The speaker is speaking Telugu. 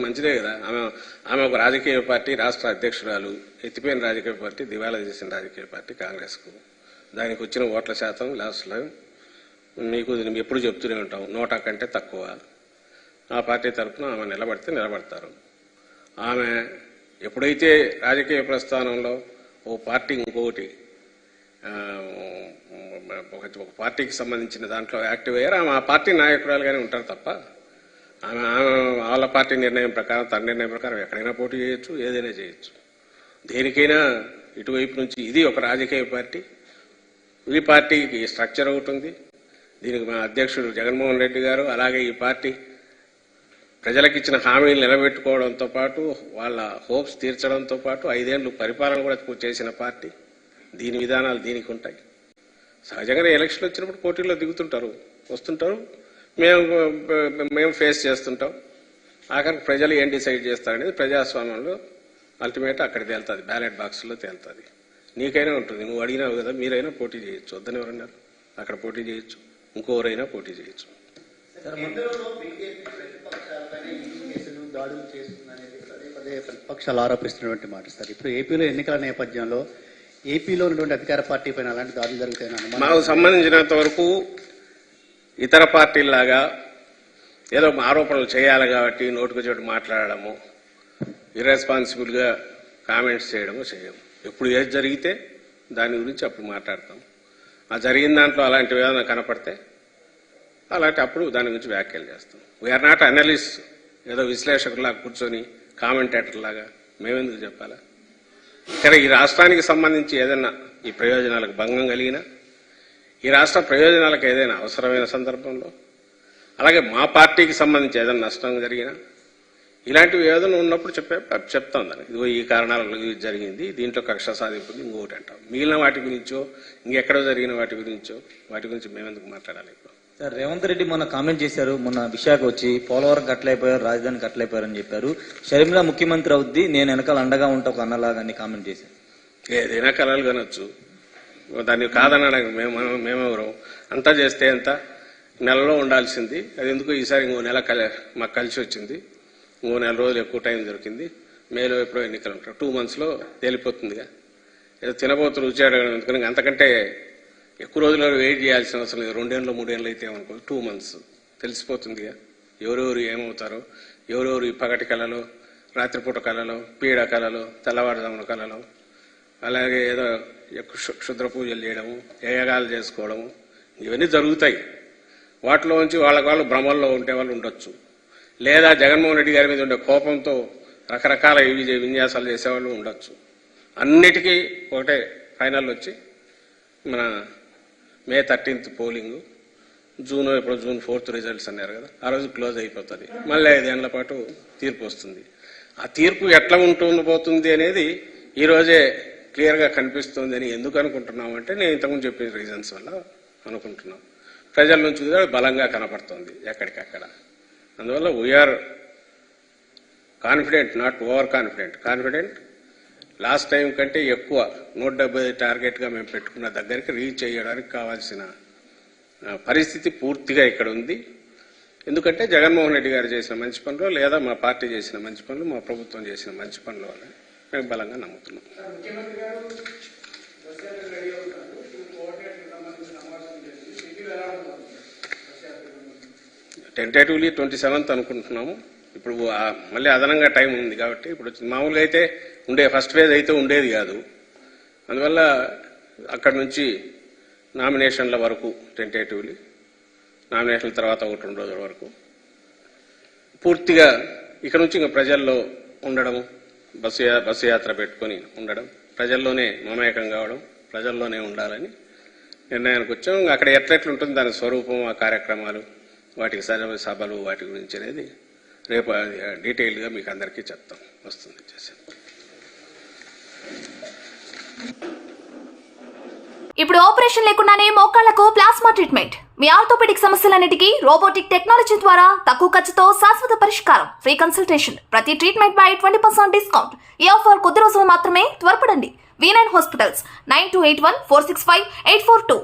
మంచిదే కదా. ఆమె ఒక రాజకీయ పార్టీ, రాష్ట్ర అధ్యక్షురాలు, ఎత్తిపోయిన రాజకీయ పార్టీ, దివాలా చేసిన రాజకీయ పార్టీ కాంగ్రెస్కు. దానికి వచ్చిన ఓట్ల శాతం లాస్ట్లో మీకు ఎప్పుడు చెప్తూనే ఉంటాం, 100 కంటే తక్కువ. ఆ పార్టీ తరఫున ఆమె నిలబడితే నిలబడతారు. ఆమె ఎప్పుడైతే రాజకీయ ప్రస్థానంలో ఓ పార్టీ ఇంకొకటి ఒక పార్టీకి సంబంధించిన దాంట్లో యాక్టివ్ అయ్యారు, ఆమె ఆ పార్టీ నాయకురాలుగానే ఉంటారు తప్ప ఆమె వాళ్ళ పార్టీ నిర్ణయం ప్రకారం, తన నిర్ణయం ప్రకారం ఎక్కడైనా పోటీ చేయొచ్చు, ఏదైనా చేయొచ్చు. దేనికైనా ఇటువైపు నుంచి ఇది ఒక రాజకీయ పార్టీ. ఈ పార్టీకి స్ట్రక్చర్ ఒకటి ఉంది. దీనికి మా అధ్యక్షుడు జగన్మోహన్ రెడ్డి గారు, అలాగే ఈ పార్టీ ప్రజలకు ఇచ్చిన హామీలు నిలబెట్టుకోవడంతో పాటు వాళ్ళ హోప్స్ తీర్చడంతో పాటు 5 ఏళ్ళు పరిపాలన కూడా చేసిన పార్టీ. దీని విధానాలు దీనికి ఉంటాయి. సహజంగానే ఎలక్షన్ వచ్చినప్పుడు పోటీల్లో దిగుతుంటారు, వస్తుంటారు, మేము ఫేస్ చేస్తుంటాం. ఆఖరికి ప్రజలు ఏం డిసైడ్ చేస్తారనేది ప్రజాస్వామ్యంలో అల్టిమేట్ అక్కడ తేలుతుంది, బ్యాలెట్ బాక్స్లో తేలుతుంది. నీకైనా ఉంటుంది, నువ్వు అడిగినావు కదా, మీరైనా పోటీ చేయొచ్చు, వద్దని ఎవరన్నారు, అక్కడ పోటీ చేయొచ్చు, ఇంకోరైనా పోటీ చేయొచ్చు. ప్రతిపక్షాలు ఆరోపిస్తున్నటువంటి మాట సార్. ఇప్పుడు ఏపీలో ఎన్నికల నేపథ్యంలో ఏపీలో ఉన్నటువంటి అధికార పార్టీ పైన అలాంటి దాడులు జరుగుతాయని మాకు సంబంధించినంత వరకు ఇతర పార్టీల్లాగా ఏదో ఆరోపణలు చేయాలి కాబట్టి నోటుకు చోటు మాట్లాడడము, ఇర్రెస్పాన్సిబుల్గా కామెంట్స్ చేయడము చేయము. ఎప్పుడు ఏది జరిగితే దాని గురించి అప్పుడు మాట్లాడతాం. ఆ జరిగిన దాంట్లో అలాంటివి ఏదైనా కనపడితే అలాంటి అప్పుడు దాని గురించి వ్యాఖ్యలు చేస్తాం. వీఆర్ నాట్ అనలిస్ట్, ఏదో విశ్లేషకులాగా కూర్చొని కామెంటేటర్లాగా మేమెందుకు చెప్పాలా. ఇక్కడ ఈ రాష్ట్రానికి సంబంధించి ఏదైనా ఈ ప్రయోజనాలకు భంగం కలిగినా, ఈ రాష్ట్ర ప్రయోజనాలకు ఏదైనా అవసరమైన సందర్భంలో, అలాగే మా పార్టీకి సంబంధించి ఏదైనా నష్టం జరిగినా, ఇలాంటివి ఏదైనా ఉన్నప్పుడు చెప్తాం దాన్ని. ఇదిగో ఈ కారణాల జరిగింది, దీంట్లో కక్ష సాధింపుంది, ఇంకొకటి అంటాం. మిగిలిన వాటి గురించో, ఇంకెక్కడో జరిగిన వాటి గురించి మేమెందుకు మాట్లాడాలి. ఇప్పుడు సార్, రేవంత్ రెడ్డి మొన్న కామెంట్ చేశారు, మొన్న విశాఖ వచ్చి పోలవరం కట్టలేకపోయారు, రాజధాని కట్టలేకపోయారని చెప్పారు. షర్మిల ముఖ్యమంత్రి అవుద్ది, నేను వెనకాల అండగా ఉంటా ఒక అన్నలాగా కామెంట్ చేశారు. ఏదైనా కళలు కనొచ్చు, దాన్ని కాదనడానికి మేమెవరం. అంతా చేస్తే ఎంత నెలలో ఉండాల్సింది, అది ఎందుకు ఈసారి ఇంకో నెల మాకు కలిసి వచ్చింది, ఇంకో 4 రోజులు ఎక్కువ టైం దొరికింది. మేలో ఎప్పుడో ఎన్నికలు ఉంటారు, 2 monthsలో తేలిపోతుందిగా. ఏదో తినబోతు రుచి అడగడం ఎందుకని అంతకంటే ఎక్కువ రోజులు వెయిట్ చేయాల్సిన అవసరం లేదు. 2 ఏళ్ళు 3 ఏళ్ళు అయితే ఏమనుకో, 2 months తెలిసిపోతుందిగా ఎవరెవరు ఏమవుతారో, ఎవరెవరు ఈ పగటి కళలో, రాత్రిపూట కళలో, పీడ కళలో, తెల్లవారుజామున కళలో, అలాగే ఏదో క్షుద్ర పూజలు చేయడము, యజ్ఞాలు చేసుకోవడము, ఇవన్నీ జరుగుతాయి. వాటిలో నుంచి వాళ్ళు భ్రమల్లో ఉండే వాళ్ళు ఉండొచ్చు, లేదా జగన్మోహన్ రెడ్డి గారి మీద ఉండే కోపంతో రకరకాల విన్యాసాలు చేసేవాళ్ళు ఉండొచ్చు. అన్నిటికీ ఒకటే ఫైనల్ వచ్చి మన May 13th polling, June 4th results అన్నారు కదా, ఆ రోజు క్లోజ్ అయిపోతుంది. మళ్ళీ 5 ఏళ్ల పాటు తీర్పు వస్తుంది. ఆ తీర్పు ఎట్లా పోతుంది అనేది ఈరోజే క్లియర్గా కనిపిస్తుంది. అని ఎందుకు అనుకుంటున్నామంటే, నేను ఇంతకుముందు చెప్పిన రీజన్స్ వల్ల అనుకుంటున్నాం. ప్రజల నుంచి కూడా బలంగా కనపడుతుంది ఎక్కడికక్కడ. అందువల్ల we are confident, not over confident. Last time కంటే ఎక్కువ 170 టార్గెట్గా మేము పెట్టుకున్న దగ్గరికి రీచ్ అయ్యడానికి కావాల్సిన పరిస్థితి పూర్తిగా ఇక్కడ ఉంది. ఎందుకంటే జగన్మోహన్ రెడ్డి గారు చేసిన మంచి పనులు, లేదా మా పార్టీ చేసిన మంచి పనులు, మా ప్రభుత్వం చేసిన మంచి పనుల వల్ల మేము బలంగా నమ్ముతున్నాం. టెంటేటివ్లీ 27th అనుకుంటున్నాము. ఇప్పుడు మళ్ళీ అదనంగా టైం ఉంది కాబట్టి, ఇప్పుడు మామూలుగా అయితే ఫస్ట్ ఫేజ్ అయితే ఉండేది కాదు. అందువల్ల అక్కడి నుంచి నామినేషన్ల వరకు టెంటేటివ్లీ, నామినేషన్ల తర్వాత 1-2 రోజుల వరకు పూర్తిగా ఇక్కడ నుంచి ఇంకా ప్రజల్లో ఉండడము, బస్సు యాత్ర పెట్టుకొని ఉండడం, ప్రజల్లోనే మమేకం కావడం, ప్రజల్లోనే ఉండాలని నిర్ణయానికి వచ్చాం. అక్కడ ఎట్లెట్లుంటుంది దాని స్వరూపం, ఆ కార్యక్రమాలు, వాటికి సభలు, వాటి గురించి అనేది రేపు డీటెయిల్గా మీకు అందరికీ చెప్తాం. వస్తుంది చేసాం. ఇప్పుడు ఆపరేషన్ లేకుండానే మోకాళ్లకు ప్లాస్మా ట్రీట్మెంట్. మీ ఆర్థోపెడిక్ సమస్యలన్నిటికీ రోబోటిక్ టెక్నాలజీ ద్వారా తక్కువ ఖర్చుతో శాశ్వత పరిష్కారం. ఫ్రీ కన్సల్టేషన్, ప్రతి ట్రీట్మెంట్ పై 20% డిస్కౌంట్. ఈ ఆఫర్ కొద్ది రోజులు మాత్రమే, త్వరపడండి. V9 hospitals 9281465842.